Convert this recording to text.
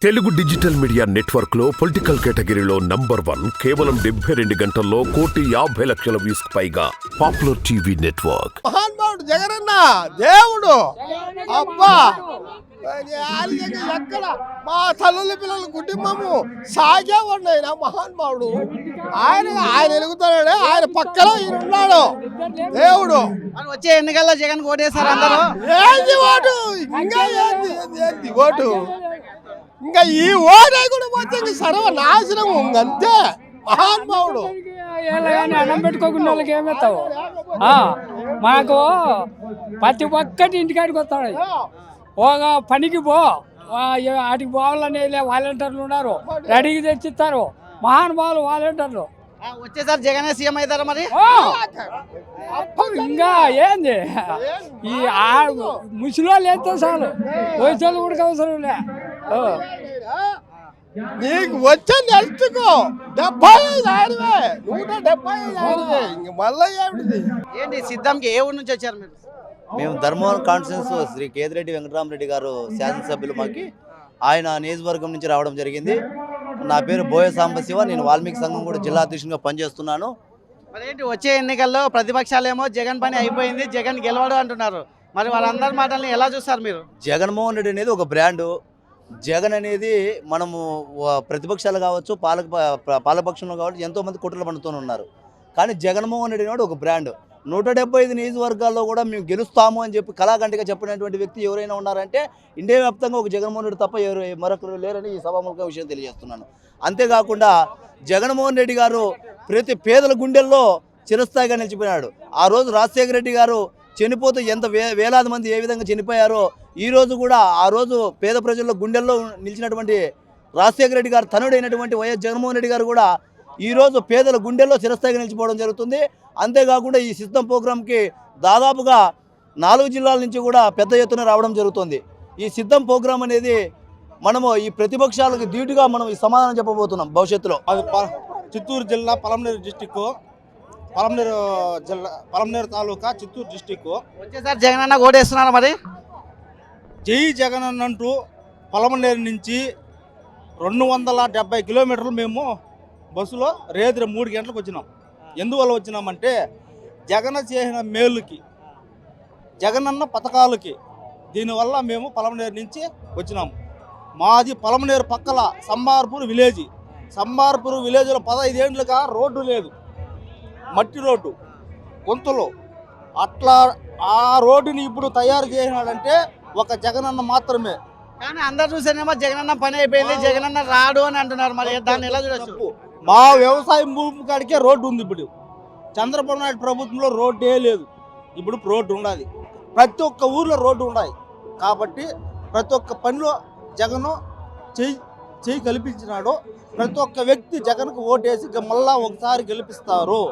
Telugu digital media network లో political కేటగిరీలో #1 కేవలం 72 గంటల్లో 1,50,00,000 వ్యూస్ పైగా పాపులర్ టీవీ నెట్వర్క్. మహానుభావుడు జగనన్న దేవుడు అబ్బా ఎక్కడ మా తల్లుల పిల్లల కుటుంబము సాగే ఉన్నాయి నా మహానుభావుడు. ఆయన ఎలుగుతాడు, ఆయన పక్కన ఈయన ఉన్నాడు దేవుడు. వచ్చే ఎన్నికల్లో జగన్ ఓటేశారు అందరూ. ఏంది ఓటు ఇంకా ఏంది ఓటు ఇంకా ఈ ఓటే కూడా పోతే ఇంక సర్వనాశనం అంతే. మహానుభావుడు అన్నం పెట్టుకోకుండా వాళ్ళకి ఏమెత్తావు. మాకు ప్రతి ఒక్కటి ఇంటికాడికి వస్తాడు. ఒక పనికి పో, వాటికి పోవాలని వాలంటీర్లు ఉన్నారు, రెడీకి తెచ్చిస్తారు. మహానుభావులు వాలంటీర్లు. వచ్చేసారి జగన్ సీఎం అవుతారా మరి? ఇంకా ఏంది ఈ ముసలి వేస్తే చాలు, వయసు కూడా అవసరం లే. నీకు వచ్చే నెలచుకో 75,000 175,000 ఇంక మళ్ళీ ఏమిటి? ఏంటి సిద్ధంకి ఏ ఊరు నుంచి వచ్చారు మీరు? మేము ధర్మవరం కాన్స్టిట్యూన్స్ శ్రీ కేతిరెడ్డి వెంకటరామరెడ్డి గారు శాసనసభ్యులు మాకి ఆయన నియోజకవర్గం నుంచి రావడం జరిగింది. నా పేరు బోయ సాంబశివ. నేను వాల్మీకి సంఘం కూడా జిల్లా అధ్యక్షునిగా పనిచేస్తున్నాను. మరి ఏంటి వచ్చే ఎన్నికల్లో ప్రతిపక్షాలేమో జగన్ పని అయిపోయింది, జగన్ గెలవడు అంటున్నారు. మరి వాళ్ళందరి మాటల్ని ఎలా చూస్తారు మీరు? జగన్మోహన్ రెడ్డి అనేది ఒక బ్రాండు. జగన్ అనేది మనము ప్రతిపక్షాలు కావచ్చు, పాలపక్షంలో కావచ్చు, ఎంతోమంది కుట్రలు పండుతూ ఉన్నారు. కానీ జగన్మోహన్ రెడ్డి అనేది ఒక బ్రాండ్. 175 నియోజకవర్గాల్లో కూడా మేము గెలుస్తాము అని చెప్పి కళాకంటిగా చెప్పినటువంటి వ్యక్తి ఎవరైనా ఉన్నారంటే ఇండియా వ్యాప్తంగా ఒక జగన్మోహన్ రెడ్డి తప్ప మరొకరు లేరని ఈ సభాముఖ విషయం తెలియజేస్తున్నాను. అంతేకాకుండా జగన్మోహన్ రెడ్డి గారు ప్రతి పేదల గుండెల్లో చిరస్థాయిగా నిలిచిపోయినాడు. ఆ రోజు రాజశేఖర రెడ్డి గారు చనిపోతే ఎంత వేలాది మంది ఏ విధంగా చనిపోయారో ఈ రోజు కూడా ఆ రోజు పేద ప్రజల గుండెల్లో నిలిచినటువంటి రాజశేఖర రెడ్డి గారు తనుడైనటువంటి వైఎస్ జగన్మోహన్ రెడ్డి గారు కూడా ఈరోజు పేదల గుండెల్లో చిరస్థాయిగా నిలిచిపోవడం జరుగుతుంది. అంతేకాకుండా ఈ సిద్ధం ప్రోగ్రాంకి దాదాపుగా 4 జిల్లాల నుంచి కూడా పెద్ద ఎత్తున రావడం జరుగుతుంది. ఈ సిద్ధం ప్రోగ్రాం అనేది మనము ఈ ప్రతిపక్షాలకు ధీటుగా మనం ఈ సమాధానం చెప్పబోతున్నాం భవిష్యత్తులో. అది చిత్తూరు జిల్లా పలమనేరు డిస్టిక్, పలమనేరు తాలూకా చిత్తూరు డిస్టిక్. వచ్చేసారి జగన్ అన్న ఓటేస్తున్నారు మరి? జై జగన్ అన్నంటూ పలమనేరు నుంచి 270 కిలోమీటర్లు మేము బస్సులో రేత్రి 3 గంటలకు వచ్చినాం. ఎందువల్ల వచ్చినామంటే జగన్ చేసిన మేలుకి, జగనన్న పథకాలకి, దీనివల్ల మేము పలమనేరు నుంచి వచ్చినాము. మాది పలమనేరు పక్కల సంబార్పూర్ విలేజ్. సంబార్పూర్ విలేజ్లో 15 ఏళ్ళుగా రోడ్డు లేదు, మట్టి రోడ్డు, గొంతులు. అట్లా ఆ రోడ్డుని ఇప్పుడు తయారు చేసినాడంటే ఒక జగనన్న మాత్రమే. కానీ అందరు చూసేనేమో జగనన్న పని అయిపోయింది, జగనన్న రాడు అని అంటున్నారు. మరి దాన్ని ఎలా చూడొచ్చు? మా వ్యవసాయం భూమి కాడికే రోడ్డు ఉంది. ఇప్పుడు చంద్రబాబు నాయుడు ప్రభుత్వంలో రోడ్డే లేదు, ఇప్పుడు రోడ్డు ఉండాలి. ప్రతి ఒక్క ఊర్లో రోడ్డు ఉండాలి. కాబట్టి ప్రతి ఒక్క పనిలో జగన్ చేయి కల్పించినాడు. ప్రతి ఒక్క వ్యక్తి జగన్కు ఓటేసి మళ్ళా ఒకసారి గెలిపిస్తారు.